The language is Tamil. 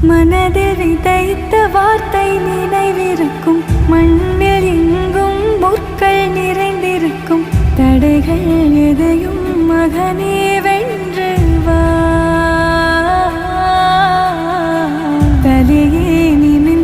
மனதில் விதைத்த வார்த்தை நினைவிருக்கும், மண்ணில் எங்கும் முற்கள் நிறைந்திருக்கும். தடைகள் எதையும் மகனே வென்று வா, தலையே நிமிர்ந்து